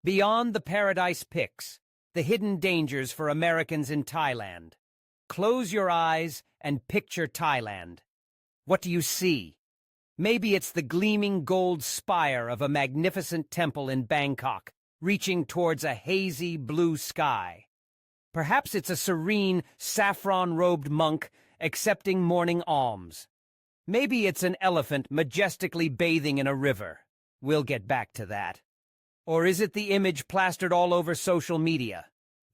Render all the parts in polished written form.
Beyond the Paradise Pics, the hidden dangers for Americans in Thailand. Close your eyes and picture Thailand. What do you see? Maybe it's the gleaming gold spire of a magnificent temple in Bangkok, reaching towards a hazy blue sky. Perhaps it's a serene, saffron-robed monk accepting morning alms. Maybe it's an elephant majestically bathing in a river. We'll get back to that. Or is it the image plastered all over social media?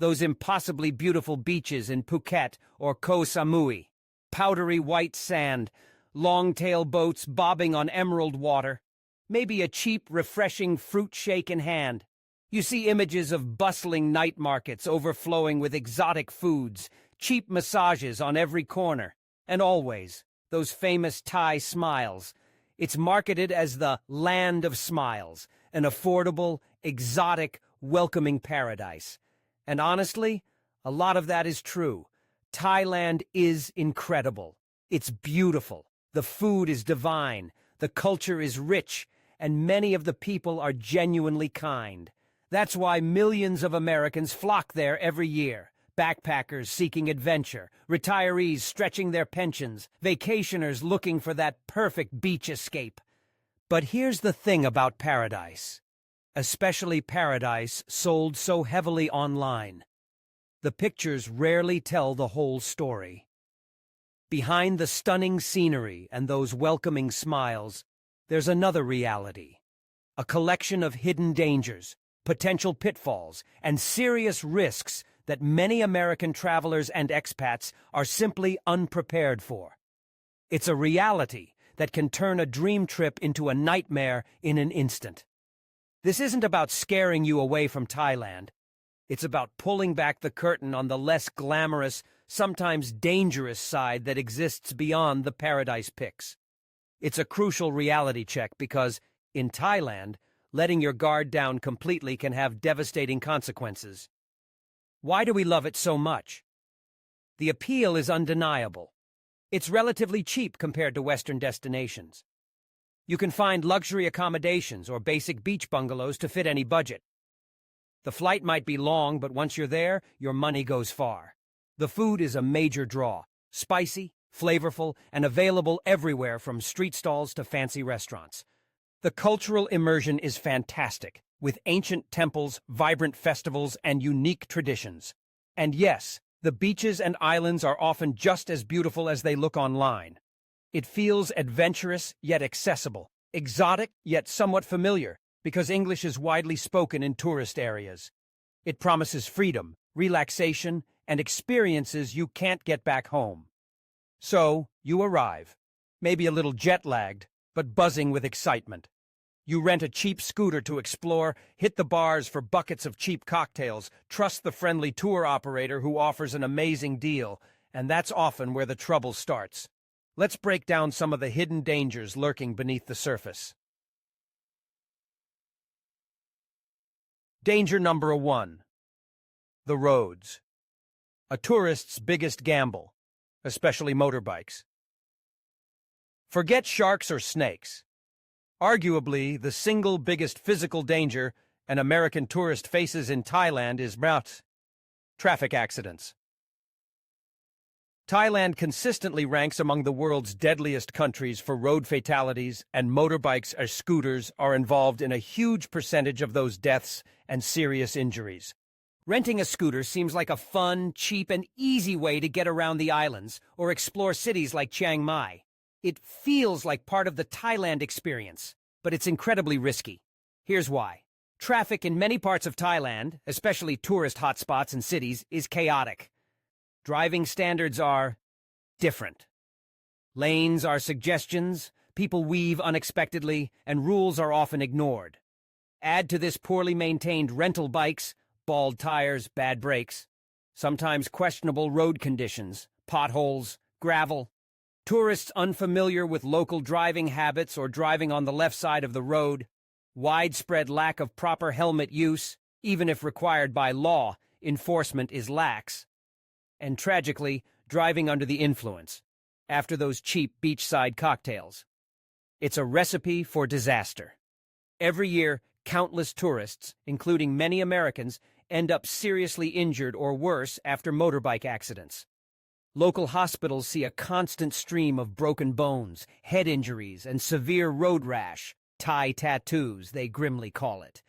Those impossibly beautiful beaches in Phuket or Koh Samui, powdery white sand, long-tail boats bobbing on emerald water, maybe a cheap, refreshing fruit shake in hand. You see images of bustling night markets overflowing with exotic foods, cheap massages on every corner, and always those famous Thai smiles. It's marketed as the Land of Smiles, an affordable, exotic, welcoming paradise. And honestly, a lot of that is true. Thailand is incredible. It's beautiful. The food is divine. The culture is rich. And many of the people are genuinely kind. That's why millions of Americans flock there every year. Backpackers seeking adventure, retirees stretching their pensions, vacationers looking for that perfect beach escape. But here's the thing about paradise, especially paradise sold so heavily online. The pictures rarely tell the whole story. Behind the stunning scenery and those welcoming smiles, there's another reality. A collection of hidden dangers, potential pitfalls, and serious risks that many American travelers and expats are simply unprepared for. It's a reality that can turn a dream trip into a nightmare in an instant. This isn't about scaring you away from Thailand. It's about pulling back the curtain on the less glamorous, sometimes dangerous side that exists beyond the Paradise Pics. It's a crucial reality check because, in Thailand, letting your guard down completely can have devastating consequences. Why do we love it so much? The appeal is undeniable. It's relatively cheap compared to Western destinations. You can find luxury accommodations or basic beach bungalows to fit any budget. The flight might be long, but once you're there, your money goes far. The food is a major draw, spicy, flavorful, and available everywhere from street stalls to fancy restaurants. The cultural immersion is fantastic, with ancient temples, vibrant festivals, and unique traditions. And yes, the beaches and islands are often just as beautiful as they look online. It feels adventurous yet accessible, exotic yet somewhat familiar, because English is widely spoken in tourist areas. It promises freedom, relaxation, and experiences you can't get back home. So, you arrive, maybe a little jet-lagged, but buzzing with excitement. You rent a cheap scooter to explore, hit the bars for buckets of cheap cocktails, trust the friendly tour operator who offers an amazing deal, and that's often where the trouble starts. Let's break down some of the hidden dangers lurking beneath the surface. Danger number 1. The roads. A tourist's biggest gamble, especially motorbikes. Forget sharks or snakes. Arguably, the single biggest physical danger an American tourist faces in Thailand is traffic accidents. Thailand consistently ranks among the world's deadliest countries for road fatalities, and motorbikes or scooters are involved in a huge percentage of those deaths and serious injuries. Renting a scooter seems like a fun, cheap, and easy way to get around the islands or explore cities like Chiang Mai. It feels like part of the Thailand experience, but it's incredibly risky. Here's why. Traffic in many parts of Thailand, especially tourist hotspots and cities, is chaotic. Driving standards are different. Lanes are suggestions, people weave unexpectedly, and rules are often ignored. Add to this poorly maintained rental bikes, bald tires, bad brakes, sometimes questionable road conditions, potholes, gravel. Tourists unfamiliar with local driving habits or driving on the left side of the road, widespread lack of proper helmet use, even if required by law, enforcement is lax, and tragically, driving under the influence, after those cheap beachside cocktails. It's a recipe for disaster. Every year, Countless tourists, including many Americans, end up seriously injured or worse after motorbike accidents. Local hospitals see a constant stream of broken bones, head injuries, and severe road rash, Thai tattoos, they grimly call it.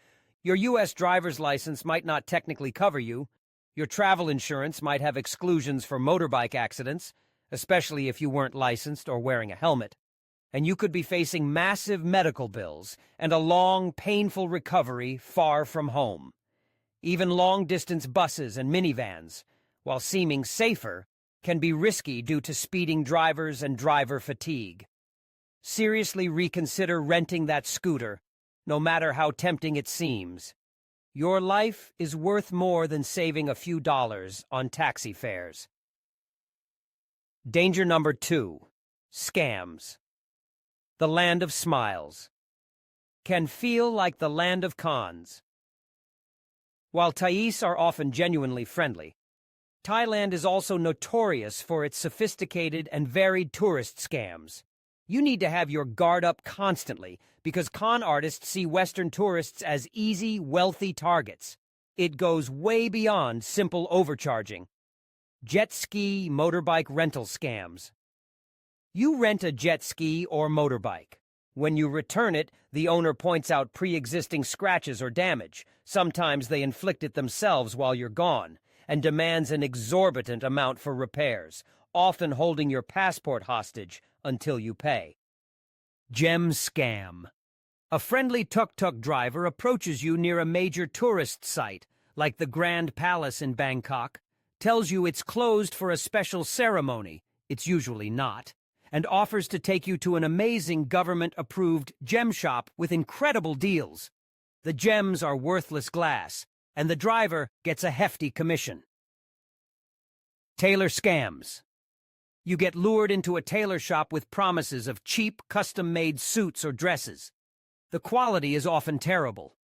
Your U.S. driver's license might not technically cover you. Your travel insurance might have exclusions for motorbike accidents, especially if you weren't licensed or wearing a helmet. And you could be facing massive medical bills and a long, painful recovery far from home. Even long-distance buses and minivans, while seeming safer, can be risky due to speeding drivers and driver fatigue. Seriously reconsider renting that scooter, no matter how tempting it seems. Your life is worth more than saving a few dollars on taxi fares. Danger number 2. Scams. The land of smiles. Can feel like the land of cons. While Thais are often genuinely friendly, Thailand is also notorious for its sophisticated and varied tourist scams. You need to have your guard up constantly because con artists see Western tourists as easy, wealthy targets. It goes way beyond simple overcharging. Jet ski, motorbike rental scams. You rent a jet ski or motorbike. When you return it, the owner points out pre-existing scratches or damage. Sometimes they inflict it themselves while you're gone, and demands an exorbitant amount for repairs, often holding your passport hostage until you pay. Gem scam. A friendly tuk-tuk driver approaches you near a major tourist site, like the Grand Palace in Bangkok, tells you it's closed for a special ceremony, it's usually not, and offers to take you to an amazing government-approved gem shop with incredible deals. The gems are worthless glass, and the driver gets a hefty commission. Tailor scams. You get lured into a tailor shop with promises of cheap, custom-made suits or dresses. The quality is often terrible.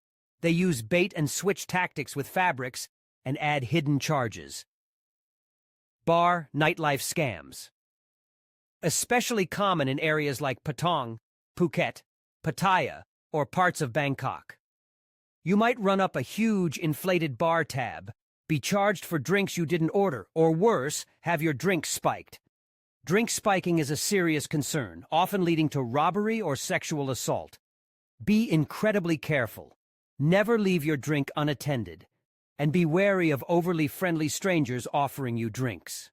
They use bait-and-switch tactics with fabrics and add hidden charges. Bar nightlife scams. Especially common in areas like Patong, Phuket, Pattaya, or parts of Bangkok. You might run up a huge inflated bar tab, be charged for drinks you didn't order, or worse, have your drink spiked. Drink spiking is a serious concern, often leading to robbery or sexual assault. Be incredibly careful. Never leave your drink unattended, and be wary of overly friendly strangers offering you drinks.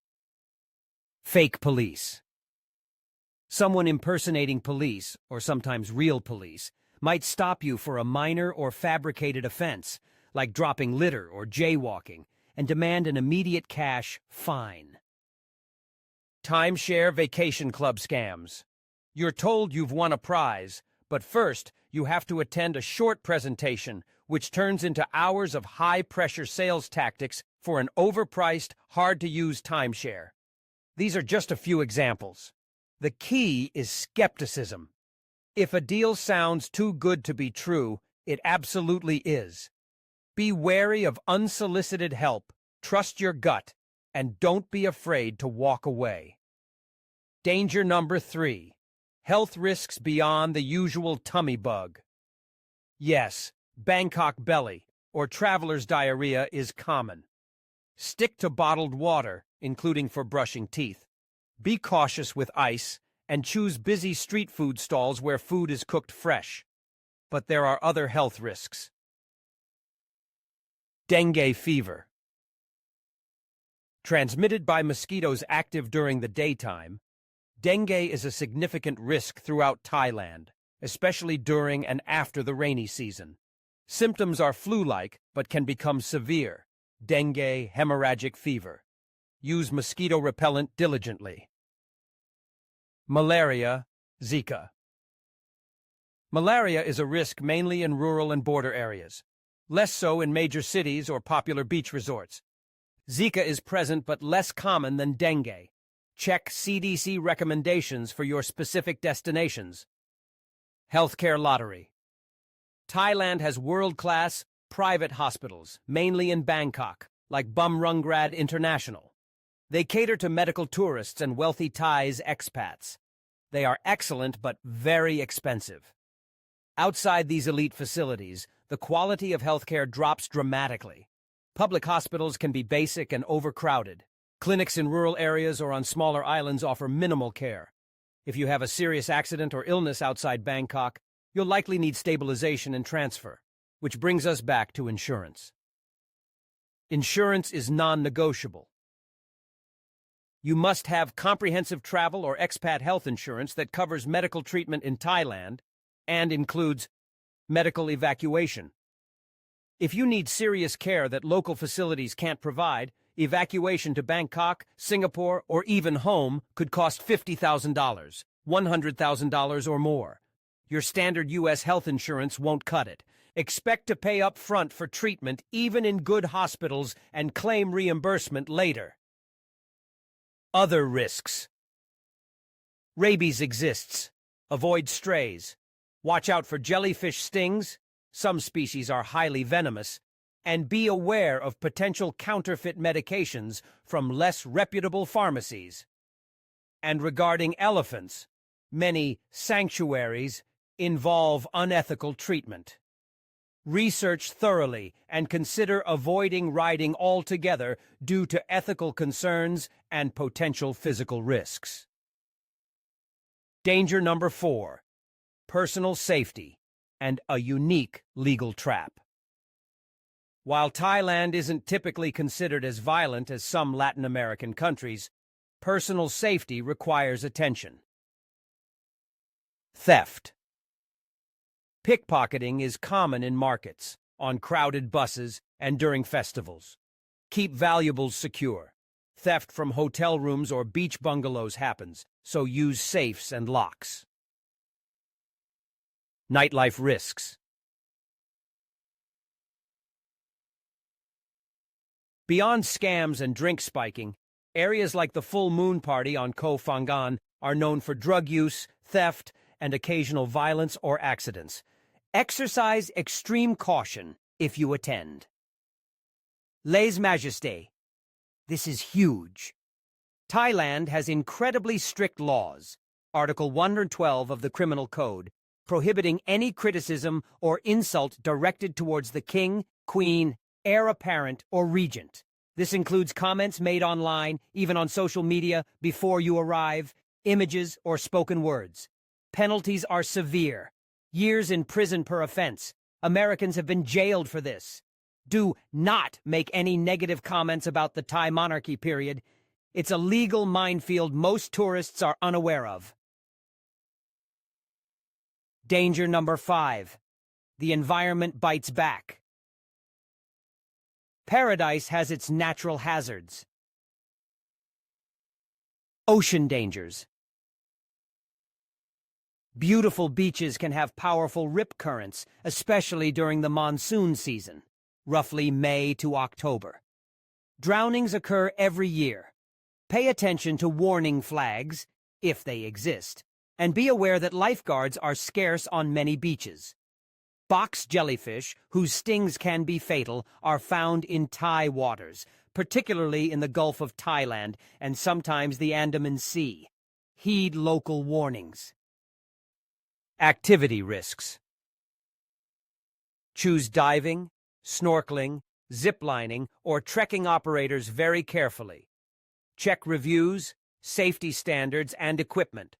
Fake police. Someone impersonating police, or sometimes real police, might stop you for a minor or fabricated offense, like dropping litter or jaywalking, and demand an immediate cash fine. Timeshare vacation club scams. You're told you've won a prize, but first you have to attend a short presentation, which turns into hours of high-pressure sales tactics for an overpriced, hard-to-use timeshare. These are just a few examples. The key is skepticism. If a deal sounds too good to be true, it absolutely is. Be wary of unsolicited help, trust your gut, and don't be afraid to walk away. Danger number 3. Health risks beyond the usual tummy bug. Yes, Bangkok belly, or traveler's diarrhea, is common. Stick to bottled water, including for brushing teeth. Be cautious with ice, and choose busy street food stalls where food is cooked fresh. But there are other health risks. Dengue fever. Transmitted by mosquitoes active during the daytime, dengue is a significant risk throughout Thailand, especially during and after the rainy season. Symptoms are flu-like but can become severe. Dengue, hemorrhagic fever. Use mosquito repellent diligently. Malaria, Zika. Malaria is a risk mainly in rural and border areas, less so in major cities or popular beach resorts. Zika is present but less common than dengue. Check CDC recommendations for your specific destinations. Healthcare lottery. Thailand has world-class private hospitals, mainly in Bangkok, like Bumrungrad International. They cater to medical tourists and wealthy Thais expats. They are excellent but very expensive. Outside these elite facilities, the quality of healthcare drops dramatically. Public hospitals can be basic and overcrowded. Clinics in rural areas or on smaller islands offer minimal care. If you have a serious accident or illness outside Bangkok, you'll likely need stabilization and transfer, which brings us back to insurance. Insurance is non-negotiable. You must have comprehensive travel or expat health insurance that covers medical treatment in Thailand and includes medical evacuation. If you need serious care that local facilities can't provide, evacuation to Bangkok, Singapore, or even home could cost $50,000, $100,000 or more. Your standard U.S. health insurance won't cut it. Expect to pay up front for treatment even in good hospitals and claim reimbursement later. Other risks. Rabies exists. Avoid strays. Watch out for jellyfish stings. Some species are highly venomous. And be aware of potential counterfeit medications from less reputable pharmacies. And regarding elephants, many sanctuaries involve unethical treatment. Research thoroughly and consider avoiding riding altogether due to ethical concerns and potential physical risks. Danger number 4, personal safety and a unique legal trap. While Thailand isn't typically considered as violent as some Latin American countries, personal safety requires attention. Theft. Pickpocketing is common in markets, on crowded buses, and during festivals. Keep valuables secure. Theft from hotel rooms or beach bungalows happens, so use safes and locks. Nightlife risks. Beyond scams and drink spiking, areas like the Full Moon Party on Koh Phangan are known for drug use, theft, and occasional violence or accidents. Exercise extreme caution if you attend. Lèse Majesté. This is huge. Thailand has incredibly strict laws. Article 112 of the Criminal Code, prohibiting any criticism or insult directed towards the king, queen, heir apparent, or regent. This includes comments made online, even on social media, before you arrive, images, or spoken words. Penalties are severe. Years in prison per offense. Americans have been jailed for this. Do not make any negative comments about the Thai monarchy period. It's a legal minefield most tourists are unaware of. Danger number 5. The environment bites back. Paradise has its natural hazards. Ocean dangers. Beautiful beaches can have powerful rip currents, especially during the monsoon season, roughly May to October. Drownings occur every year. Pay attention to warning flags, if they exist, and be aware that lifeguards are scarce on many beaches. Box jellyfish, whose stings can be fatal, are found in Thai waters, particularly in the Gulf of Thailand and sometimes the Andaman Sea. Heed local warnings. Activity risks. Choose diving, snorkeling, ziplining, or trekking operators very carefully. Check reviews, safety standards, and equipment.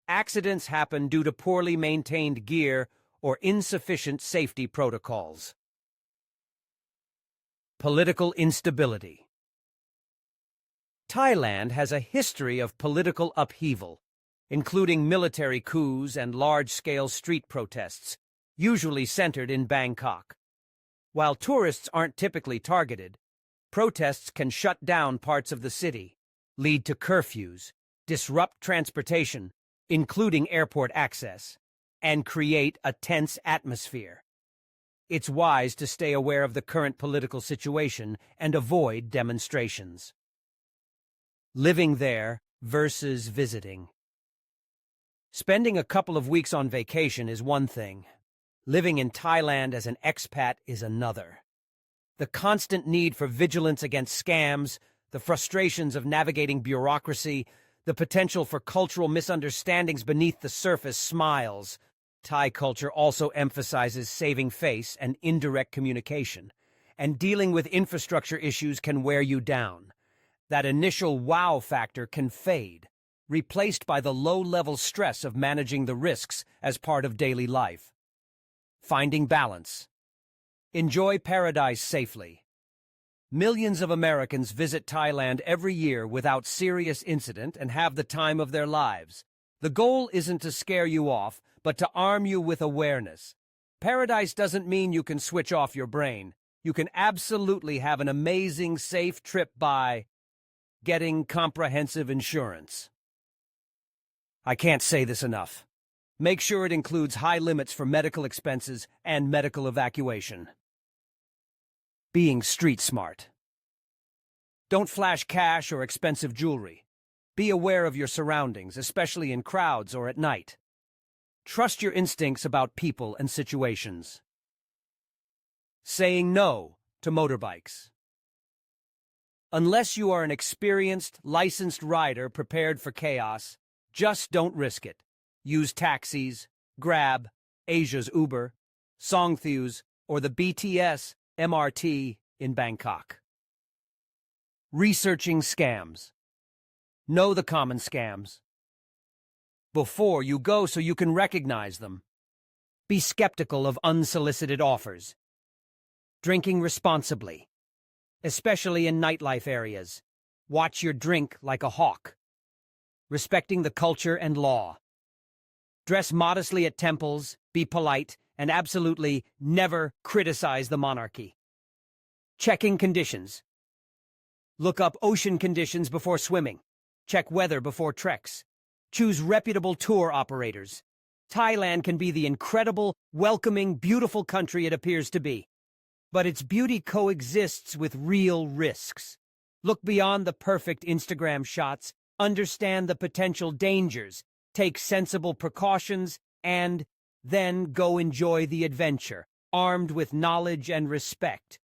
Accidents happen due to poorly maintained gear or insufficient safety protocols. Political instability. Thailand has a history of political upheaval, including military coups and large-scale street protests, usually centered in Bangkok. While tourists aren't typically targeted, protests can shut down parts of the city, lead to curfews, disrupt transportation, including airport access, and create a tense atmosphere. It's wise to stay aware of the current political situation and avoid demonstrations. Living there versus visiting. Spending a couple of weeks on vacation is one thing. Living in Thailand as an expat is another. The constant need for vigilance against scams, the frustrations of navigating bureaucracy, the potential for cultural misunderstandings beneath the surface smiles. Thai culture also emphasizes saving face and indirect communication, and dealing with infrastructure issues can wear you down. That initial wow factor can fade, replaced by the low-level stress of managing the risks as part of daily life. Finding balance. Enjoy paradise safely. Millions of Americans visit Thailand every year without serious incident and have the time of their lives. The goal isn't to scare you off, but to arm you with awareness. Paradise doesn't mean you can switch off your brain. You can absolutely have an amazing, safe trip by getting comprehensive insurance. I can't say this enough. Make sure it includes high limits for medical expenses and medical evacuation. Being street smart. Don't flash cash or expensive jewelry. Be aware of your surroundings, especially in crowds or at night. Trust your instincts about people and situations. Saying no to motorbikes. Unless you are an experienced, licensed rider prepared for chaos, just don't risk it. Use taxis, Grab, Asia's Uber, Songthu's, or the BTS MRT in Bangkok. Researching scams. Know the common scams before you go so you can recognize them. Be skeptical of unsolicited offers. Drinking responsibly, especially in nightlife areas. Watch your drink like a hawk. Respecting the culture and law. Dress modestly at temples, be polite, and absolutely never criticize the monarchy. Checking conditions. Look up ocean conditions before swimming. Check weather before treks. Choose reputable tour operators. Thailand can be the incredible, welcoming, beautiful country it appears to be. But its beauty coexists with real risks. Look beyond the perfect Instagram shots, understand the potential dangers, take sensible precautions, and then go enjoy the adventure, armed with knowledge and respect.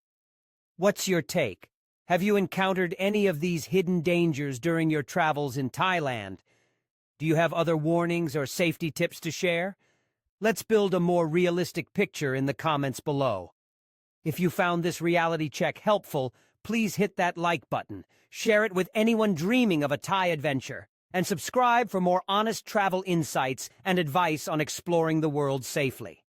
What's your take? Have you encountered any of these hidden dangers during your travels in Thailand? Do you have other warnings or safety tips to share? Let's build a more realistic picture in the comments below. If you found this reality check helpful, please hit that like button, share it with anyone dreaming of a Thai adventure, and subscribe for more honest travel insights and advice on exploring the world safely.